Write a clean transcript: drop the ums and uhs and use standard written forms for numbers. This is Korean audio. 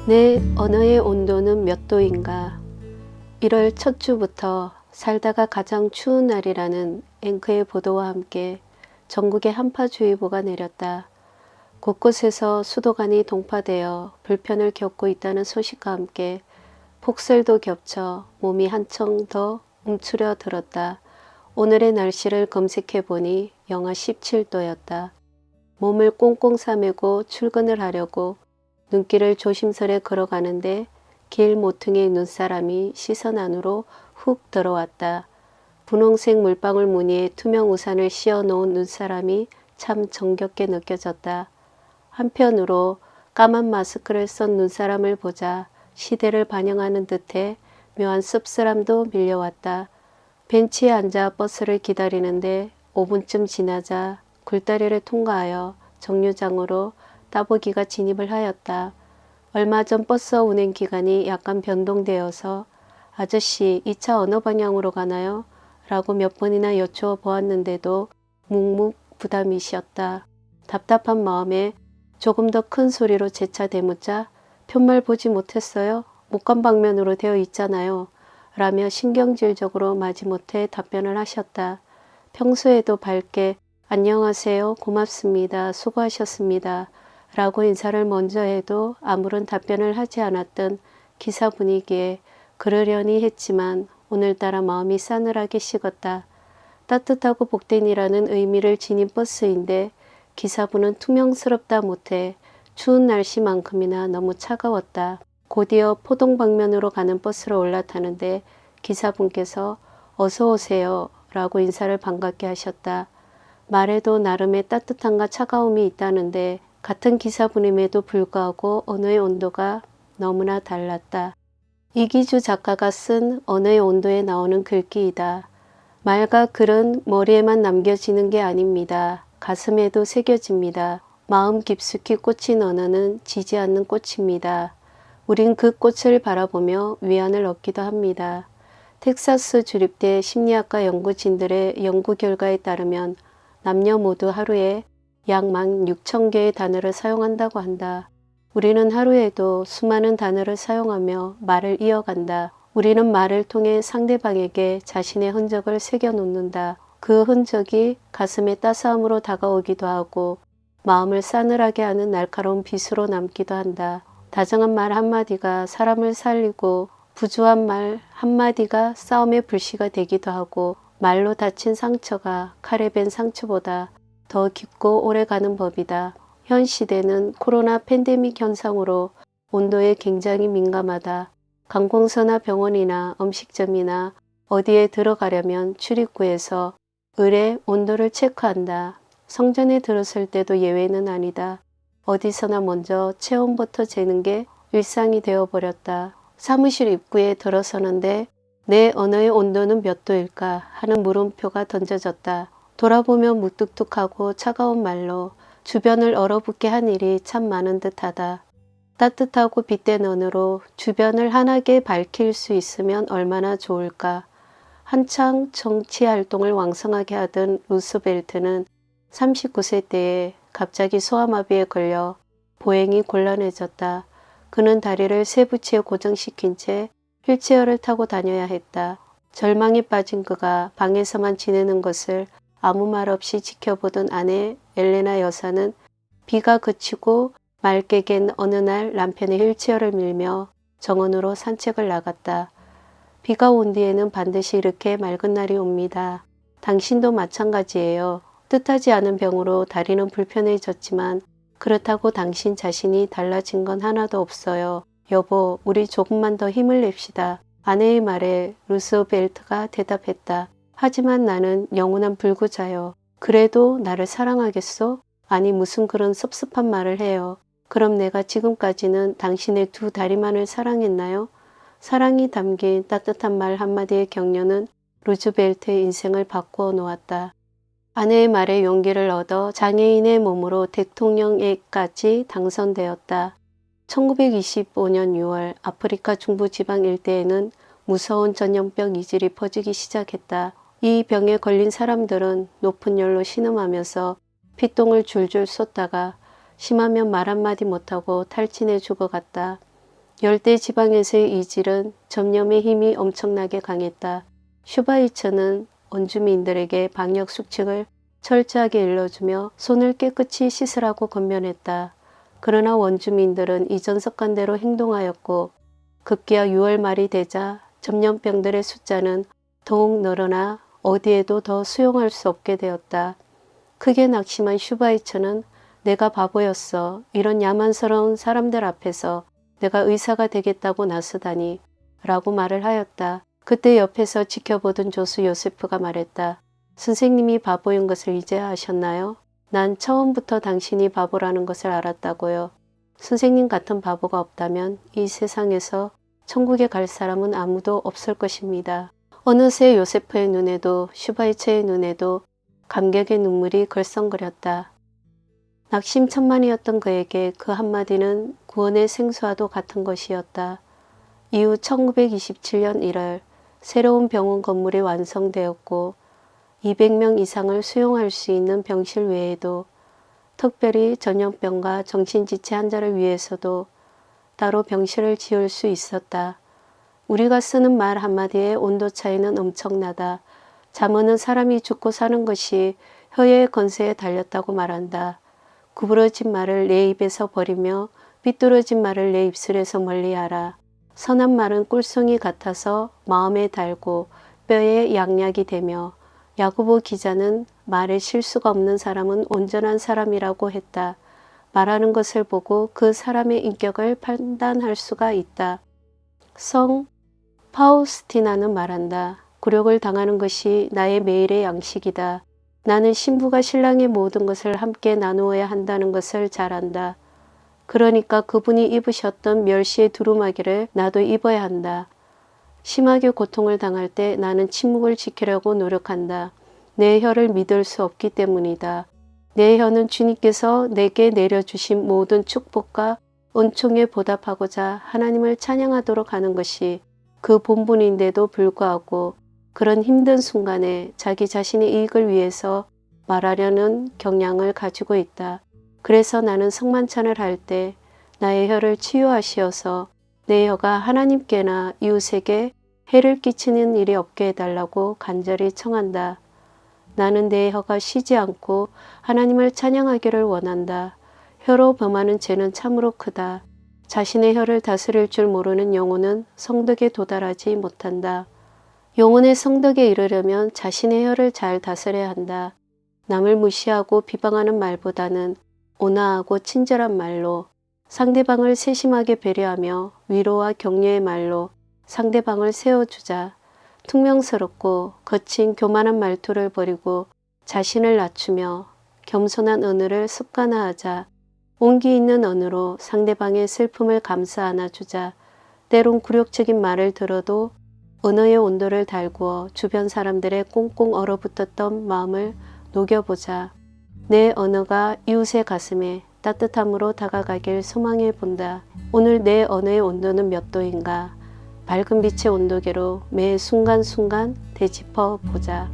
내 언어의 온도는 몇 도인가? 1월 첫 주부터 살다가 가장 추운 날이라는 앵커의 보도와 함께 전국에 한파주의보가 내렸다. 곳곳에서 수도관이 동파되어 불편을 겪고 있다는 소식과 함께 폭설도 겹쳐 몸이 한층 더 움츠려들었다. 오늘의 날씨를 검색해보니 영하 17도였다. 몸을 꽁꽁 싸매고 출근을 하려고 눈길을 조심스레 걸어가는데 길 모퉁이의 눈사람이 시선 안으로 훅 들어왔다. 분홍색 물방울 무늬의 투명 우산을 씌워놓은 눈사람이 참 정겹게 느껴졌다. 한편으로 까만 마스크를 쓴 눈사람을 보자 시대를 반영하는 듯해 묘한 씁쓸함도 밀려왔다. 벤치에 앉아 버스를 기다리는데 5분쯤 지나자 굴다리를 통과하여 정류장으로 따보기가 진입을 하였다. 얼마 전 버스 운행 기간이 약간 변동되어서 아저씨 이 차 어느 방향으로 가나요? 라고 몇 번이나 여쭈어 보았는데도 묵묵부담이시었다. 답답한 마음에 조금 더 큰 소리로 재차 대묻자 편말 보지 못했어요? 못 간 방면으로 되어 있잖아요. 라며 신경질적으로 마지못해 답변을 하셨다. 평소에도 밝게 안녕하세요. 고맙습니다. 수고하셨습니다. 라고 인사를 먼저 해도 아무런 답변을 하지 않았던 기사 분위기에 그러려니 했지만 오늘따라 마음이 싸늘하게 식었다. 따뜻하고 복된이라는 의미를 지닌 버스인데 기사분은 투명스럽다 못해 추운 날씨만큼이나 너무 차가웠다. 곧이어 포동 방면으로 가는 버스를 올라타는데 기사분께서 어서 오세요 라고 인사를 반갑게 하셨다. 말에도 나름의 따뜻함과 차가움이 있다는데 같은 기사분임에도 불구하고 언어의 온도가 너무나 달랐다. 이기주 작가가 쓴 언어의 온도에 나오는 글귀이다. 말과 글은 머리에만 남겨지는 게 아닙니다. 가슴에도 새겨집니다. 마음 깊숙이 꽂힌 언어는 지지 않는 꽃입니다. 우린 그 꽃을 바라보며 위안을 얻기도 합니다. 텍사스 주립대 심리학과 연구진들의 연구 결과에 따르면 남녀 모두 하루에 약 16,000개의 단어를 사용한다고 한다. 우리는 하루에도 수많은 단어를 사용하며 말을 이어간다. 우리는 말을 통해 상대방에게 자신의 흔적을 새겨놓는다. 그 흔적이 가슴에 따스함으로 다가오기도 하고 마음을 싸늘하게 하는 날카로운 빗으로 남기도 한다. 다정한 말 한마디가 사람을 살리고 부주한 말 한마디가 싸움의 불씨가 되기도 하고 말로 다친 상처가 칼에 벤 상처보다 더 깊고 오래가는 법이다. 현 시대는 코로나 팬데믹 현상으로 온도에 굉장히 민감하다. 관공서나 병원이나 음식점이나 어디에 들어가려면 출입구에서 의뢰 온도를 체크한다. 성전에 들어설 때도 예외는 아니다. 어디서나 먼저 체온부터 재는 게 일상이 되어버렸다. 사무실 입구에 들어서는데 내 언어의 온도는 몇 도일까 하는 물음표가 던져졌다. 돌아보며 무뚝뚝하고 차가운 말로 주변을 얼어붙게 한 일이 참 많은 듯하다. 따뜻하고 빗댄 언어로 주변을 환하게 밝힐 수 있으면 얼마나 좋을까. 한창 정치활동을 왕성하게 하던 루스벨트는 39세 때에 갑자기 소아마비에 걸려 보행이 곤란해졌다. 그는 다리를 세 부치에 고정시킨 채 휠체어를 타고 다녀야 했다. 절망에 빠진 그가 방에서만 지내는 것을 아무 말 없이 지켜보던 아내 엘레나 여사는 비가 그치고 맑게 갠 어느 날 남편의 휠체어를 밀며 정원으로 산책을 나갔다. 비가 온 뒤에는 반드시 이렇게 맑은 날이 옵니다. 당신도 마찬가지예요. 뜻하지 않은 병으로 다리는 불편해졌지만 그렇다고 당신 자신이 달라진 건 하나도 없어요. 여보, 우리 조금만 더 힘을 냅시다. 아내의 말에 루스벨트가 대답했다. 하지만 나는 영원한 불구자요. 그래도 나를 사랑하겠소? 아니 무슨 그런 섭섭한 말을 해요. 그럼 내가 지금까지는 당신의 두 다리만을 사랑했나요? 사랑이 담긴 따뜻한 말 한마디의 격려는 루즈벨트의 인생을 바꾸어 놓았다. 아내의 말에 용기를 얻어 장애인의 몸으로 대통령에까지 당선되었다. 1925년 6월 아프리카 중부지방 일대에는 무서운 전염병 이질이 퍼지기 시작했다. 이 병에 걸린 사람들은 높은 열로 신음하면서 피똥을 줄줄 쏟다가 심하면 말 한마디 못하고 탈진해 죽어갔다. 열대 지방에서의 이질은 전염의 힘이 엄청나게 강했다. 슈바이처는 원주민들에게 방역 수칙을 철저하게 일러주며 손을 깨끗이 씻으라고 권면했다. 그러나 원주민들은 이전 습관대로 행동하였고 급기야 6월 말이 되자 전염병들의 숫자는 더욱 늘어나 어디에도 더 수용할 수 없게 되었다. 크게 낙심한 슈바이처는 내가 바보였어. 이런 야만스러운 사람들 앞에서 내가 의사가 되겠다고 나서다니 라고 말을 하였다. 그때 옆에서 지켜보던 조수 요세프가 말했다. 선생님이 바보인 것을 이제야 아셨나요? 난 처음부터 당신이 바보라는 것을 알았다고요. 선생님 같은 바보가 없다면 이 세상에서 천국에 갈 사람은 아무도 없을 것입니다. 어느새 요세프의 눈에도 슈바이처의 눈에도 감격의 눈물이 걸썽거렸다. 낙심천만이었던 그에게 그 한마디는 구원의 생수와도 같은 것이었다. 이후 1927년 1월 새로운 병원 건물이 완성되었고 200명 이상을 수용할 수 있는 병실 외에도 특별히 전염병과 정신지체 환자를 위해서도 따로 병실을 지을 수 있었다. 우리가 쓰는 말 한마디의 온도 차이는 엄청나다. 잠언은 사람이 죽고 사는 것이 혀의 건세에 달렸다고 말한다. 구부러진 말을 내 입에서 버리며 삐뚤어진 말을 내 입술에서 멀리하라. 선한 말은 꿀송이 같아서 마음에 달고 뼈에 양약이 되며 야고보 기자는 말에 실수가 없는 사람은 온전한 사람이라고 했다. 말하는 것을 보고 그 사람의 인격을 판단할 수가 있다. 성 파우스티나는 말한다. 굴욕을 당하는 것이 나의 매일의 양식이다. 나는 신부가 신랑의 모든 것을 함께 나누어야 한다는 것을 잘 안다. 그러니까 그분이 입으셨던 멸시의 두루마기를 나도 입어야 한다. 심하게 고통을 당할 때 나는 침묵을 지키려고 노력한다. 내 혀를 믿을 수 없기 때문이다. 내 혀는 주님께서 내게 내려주신 모든 축복과 은총에 보답하고자 하나님을 찬양하도록 하는 것이 그 본분인데도 불구하고 그런 힘든 순간에 자기 자신의 이익을 위해서 말하려는 경향을 가지고 있다. 그래서 나는 성만찬을 할 때 나의 혀를 치유하시어서 내 혀가 하나님께나 이웃에게 해를 끼치는 일이 없게 해달라고 간절히 청한다. 나는 내 혀가 쉬지 않고 하나님을 찬양하기를 원한다. 혀로 범하는 죄는 참으로 크다. 자신의 혀를 다스릴 줄 모르는 영혼은 성덕에 도달하지 못한다. 영혼의 성덕에 이르려면 자신의 혀를 잘 다스려야 한다. 남을 무시하고 비방하는 말보다는 온화하고 친절한 말로 상대방을 세심하게 배려하며 위로와 격려의 말로 상대방을 세워주자. 퉁명스럽고 거친 교만한 말투를 버리고 자신을 낮추며 겸손한 언어를 습관화하자. 온기 있는 언어로 상대방의 슬픔을 감싸 안아주자. 때론 굴욕적인 말을 들어도 언어의 온도를 달구어 주변 사람들의 꽁꽁 얼어붙었던 마음을 녹여보자. 내 언어가 이웃의 가슴에 따뜻함으로 다가가길 소망해 본다. 오늘 내 언어의 온도는 몇 도인가? 밝은 빛의 온도계로 매 순간순간 되짚어 보자.